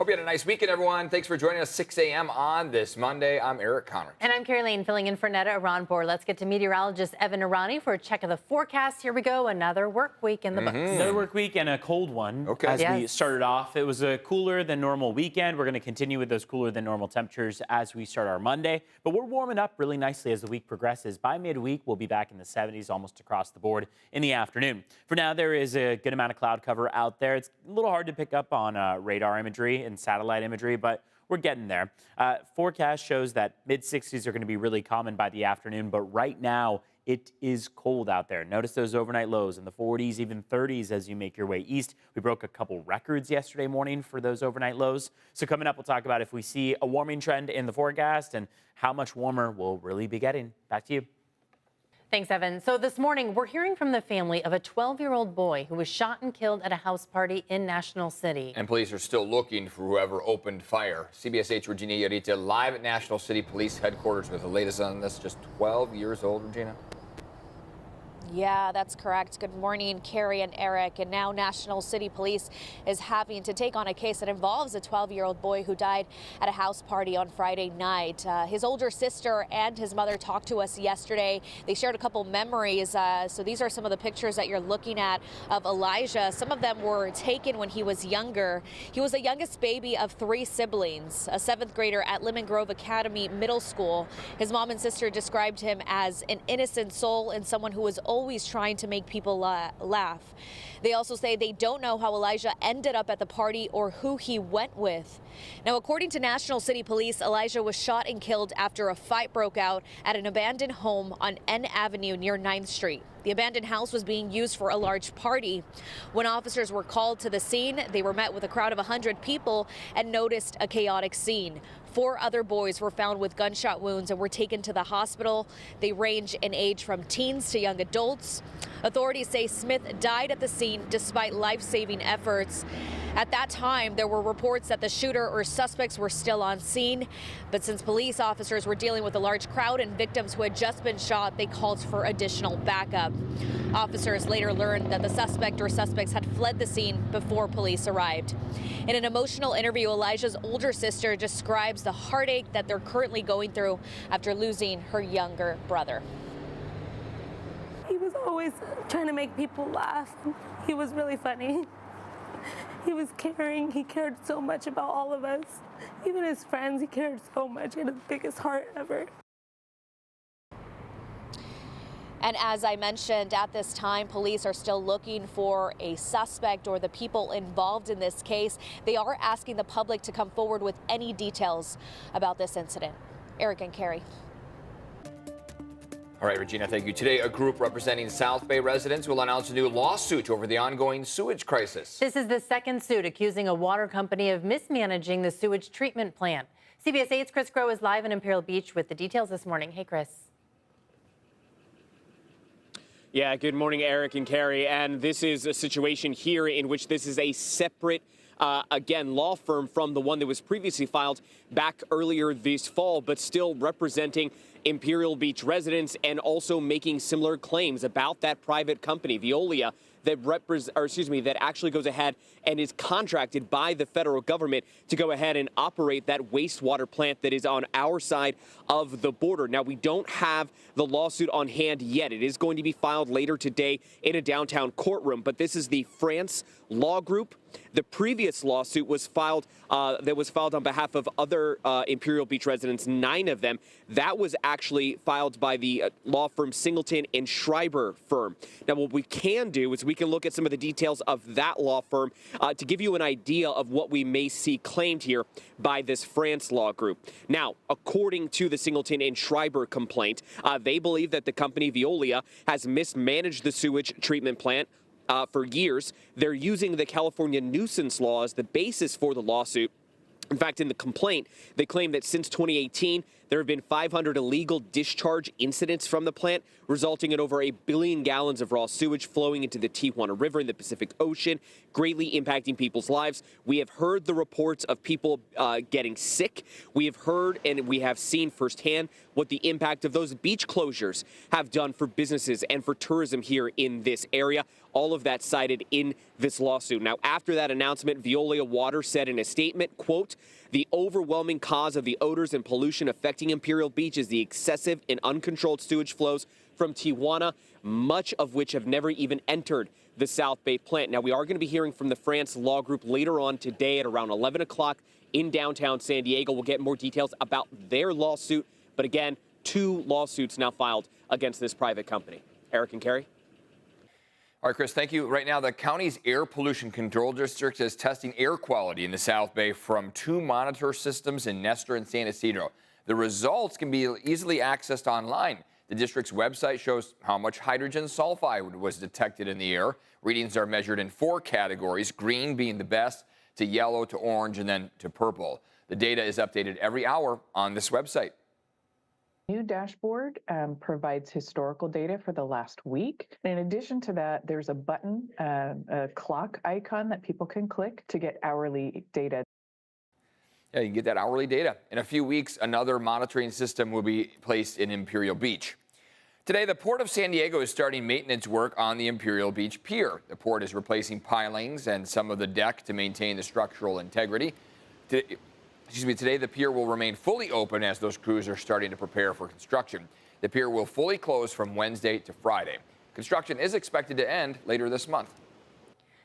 Hope you had a nice weekend, everyone. Thanks for joining us 6 a.m. on this Monday. I'm Eric Conner. And I'm Carrie Lane, filling in for Netta Aranpour. Let's get to meteorologist Evan Irani for a check of the forecast. Here we go. Another work week in the books. Another work week and a cold one. Okay. As we started off, it was a cooler than normal weekend. We're going to continue with those cooler than normal temperatures as we start our Monday. But we're warming up really nicely as the week progresses. By midweek, we'll be back in the 70s almost across the board in the afternoon. For now, there is a good amount of cloud cover out there. It's a little hard to pick up on radar imagery and satellite imagery, but we're getting there. Forecast shows that mid-60s are going to be really common by the afternoon, but right now it is cold out there. Notice those overnight lows in the 40s, even 30s as you make your way east. We broke a couple records yesterday morning for those overnight lows. So coming up, we'll talk about if we see a warming trend in the forecast and how much warmer we'll really be getting. Back to you. Thanks, Evan. So this morning, we're hearing from the family of a 12-year-old boy who was shot and killed at a house party in National City. And police are still looking for whoever opened fire. CBS 8's Regina Yarita live at National City Police Headquarters with the latest on this. Just 12 years old, Regina. Yeah, that's correct. Good morning, Carrie and Eric. And now National City Police is having to take on a case that involves a 12-year-old boy who died at a house party on Friday night. His older sister and his mother talked to us yesterday. They shared a couple memories. So these are some of the pictures that you're looking at of Elijah. Some of them were taken when he was younger. He was the youngest baby of 3 siblings, a 7th grader at Lemon Grove Academy Middle School. His mom and sister described him as an innocent soul and someone who was always trying to make people laugh. They also say they don't know how Elijah ended up at the party or who he went with. Now, according to National City Police, Elijah was shot and killed after a fight broke out at an abandoned home on N Avenue near 9th Street. The abandoned house was being used for a large party. When officers were called to the scene, they were met with a crowd of 100 people and noticed a chaotic scene. 4 other boys were found with gunshot wounds and were taken to the hospital. They range in age from teens to young adults. Authorities say Smith died at the scene despite life-saving efforts. At that time, there were reports that the shooter or suspects were still on scene. But since police officers were dealing with a large crowd and victims who had just been shot, they called for additional backup. Officers later learned that the suspect or suspects had fled the scene before police arrived. In an emotional interview, Elijah's older sister describes the heartache that they're currently going through after losing her younger brother. He was always trying to make people laugh. He was really funny. He was caring. He cared so much about all of us. Even his friends, he cared so much. He had the biggest heart ever. And as I mentioned, at this time, police are still looking for a suspect or the people involved in this case. They are asking the public to come forward with any details about this incident. Eric and Carrie. All right, Regina, thank you. Today, a group representing South Bay residents will announce a new lawsuit over the ongoing sewage crisis. This is the second suit accusing a water company of mismanaging the sewage treatment plant. CBS 8's Chris Groh is live in Imperial Beach with the details this morning. Hey, Chris. Yeah, good morning, Eric and Carrie. And this is a situation here in which this is a separate, again, law firm from the one that was previously filed back earlier this fall, but still representing Imperial Beach residents and also making similar claims about that private company, Veolia, that actually goes ahead and is contracted by the federal government to go ahead and operate that wastewater plant that is on our side of the border. Now, we don't have the lawsuit on hand yet. It is going to be filed later today in a downtown courtroom, but this is the France Law Group. The previous lawsuit was filed on behalf of other Imperial Beach residents, 9 of them. That was actually filed by the law firm Singleton and Schreiber firm. Now, what we can do is we can look at some of the details of that law firm to give you an idea of what we may see claimed here by this France Law Group. Now, according to the Singleton and Schreiber complaint, they believe that the company Veolia has mismanaged the sewage treatment plant for years. They're using the California nuisance law as the basis for the lawsuit. In fact, in the complaint, they claim that since 2018, There have been 500 illegal discharge incidents from the plant, resulting in over 1 billion gallons of raw sewage flowing into the Tijuana River in the Pacific Ocean, greatly impacting people's lives. We have heard the reports of people getting sick. We have heard and we have seen firsthand what the impact of those beach closures have done for businesses and for tourism here in this area. All of that cited in this lawsuit. Now, after that announcement, Veolia Water said in a statement, quote, "The overwhelming cause of the odors and pollution affecting Imperial Beach is the excessive and uncontrolled sewage flows from Tijuana, much of which have never even entered the South Bay plant." Now, we are going to be hearing from the France Law Group later on today at around 11 o'clock in downtown San Diego. We'll get more details about their lawsuit. But again, 2 lawsuits now filed against this private company. Eric and Carrie. All right, Chris, thank you. Right now, the county's Air Pollution Control District is testing air quality in the South Bay from 2 monitor systems in Nestor and San Ysidro. The results can be easily accessed online. The district's website shows how much hydrogen sulfide was detected in the air. Readings are measured in 4 categories, green being the best, to yellow, to orange, and then to purple. The data is updated every hour on this website. New dashboard provides historical data for the last week. In addition to that, there's a button, a clock icon that people can click to get hourly data. Yeah, you can get that hourly data. In a few weeks, another monitoring system will be placed in Imperial Beach. Today, the Port of San Diego is starting maintenance work on the Imperial Beach Pier. The port is replacing pilings and some of the deck to maintain the structural integrity. Today, the pier will remain fully open as those crews are starting to prepare for construction. The pier will fully close from Wednesday to Friday. Construction is expected to end later this month.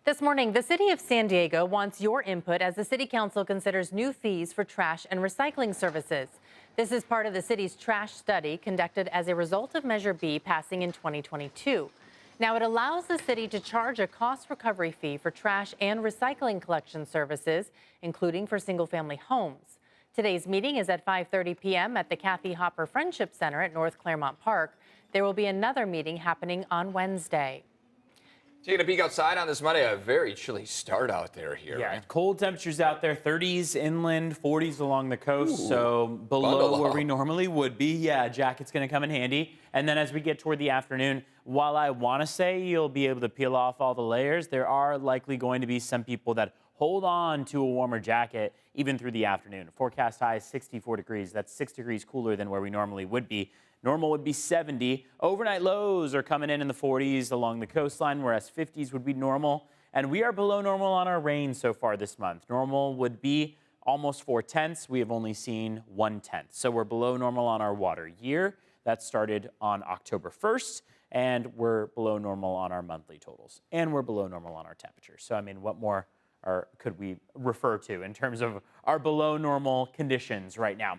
This morning, the city of San Diego wants your input as the city council considers new fees for trash and recycling services. This is part of the city's trash study conducted as a result of Measure B passing in 2022. Now, it allows the city to charge a cost recovery fee for trash and recycling collection services, including for single-family homes. Today's meeting is at 5:30 p.m. at the Kathy Hopper Friendship Center at North Claremont Park. There will be another meeting happening on Wednesday. Taking a peek outside on this Monday, a very chilly start out there here, Yeah, right? cold temperatures out there, 30s inland, 40s along the coast, so below bundle where up. we normally would be. Yeah, jacket's going to come in handy. And then as we get toward the afternoon, while I want to say you'll be able to peel off all the layers, there are likely going to be some people that hold on to a warmer jacket even through the afternoon. Forecast high is 64 degrees. That's 6 degrees cooler than where we normally would be. Normal would be 70. Overnight lows are coming in the 40s along the coastline, whereas 50s would be normal. And we are below normal on our rain so far this month. Normal would be almost 4/10. We have only seen 1/10. So we're below normal on our water year. That started on October 1st, and we're below normal on our monthly totals. And we're below normal on our temperatures. So, I mean, what more could we refer to in terms of our below normal conditions right now?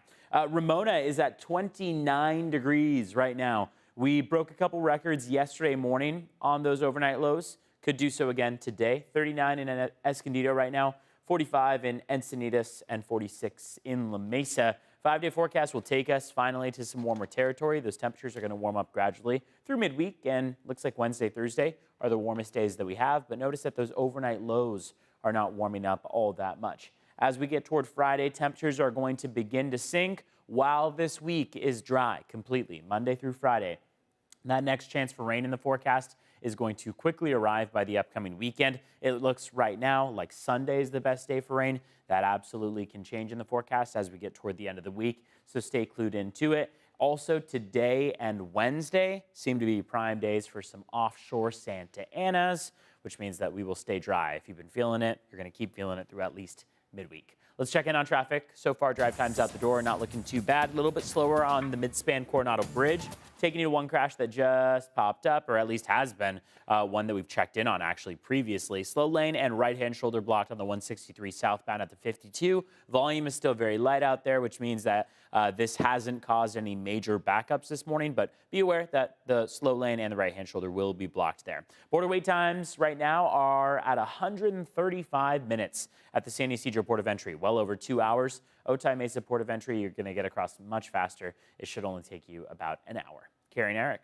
Ramona is at 29 degrees right now. We broke a couple records yesterday morning on those overnight lows. Could do so again today. 39 in Escondido right now, 45 in Encinitas, and 46 in La Mesa. 5-day forecast will take us finally to some warmer territory. Those temperatures are going to warm up gradually through midweek, and looks like Wednesday, Thursday are the warmest days that we have. But notice that those overnight lows are not warming up all that much. As we get toward Friday, temperatures are going to begin to sink while this week is dry completely, Monday through Friday. That next chance for rain in the forecast is going to quickly arrive by the upcoming weekend. It looks right now like Sunday is the best day for rain. That absolutely can change in the forecast as we get toward the end of the week, so stay clued into it. Also, today and Wednesday seem to be prime days for some offshore Santa Anas, which means that we will stay dry. If you've been feeling it, you're going to keep feeling it through at least midweek. Let's check in on traffic. So far, drive times out the door not looking too bad. A little bit slower on the Midspan Coronado Bridge. Taking you to one crash that just popped up, or at least has been one that we've checked in on actually previously. Slow lane and right-hand shoulder blocked on the 163 southbound at the 52. Volume is still very light out there, which means that this hasn't caused any major backups this morning, but be aware that the slow lane and the right-hand shoulder will be blocked there. Border wait times right now are at 135 minutes at the San Ysidro Port of Entry, well over 2 hours. Otay Mesa Port of Entry, you're going to get across much faster. It should only take you about an hour. Carrie and Eric.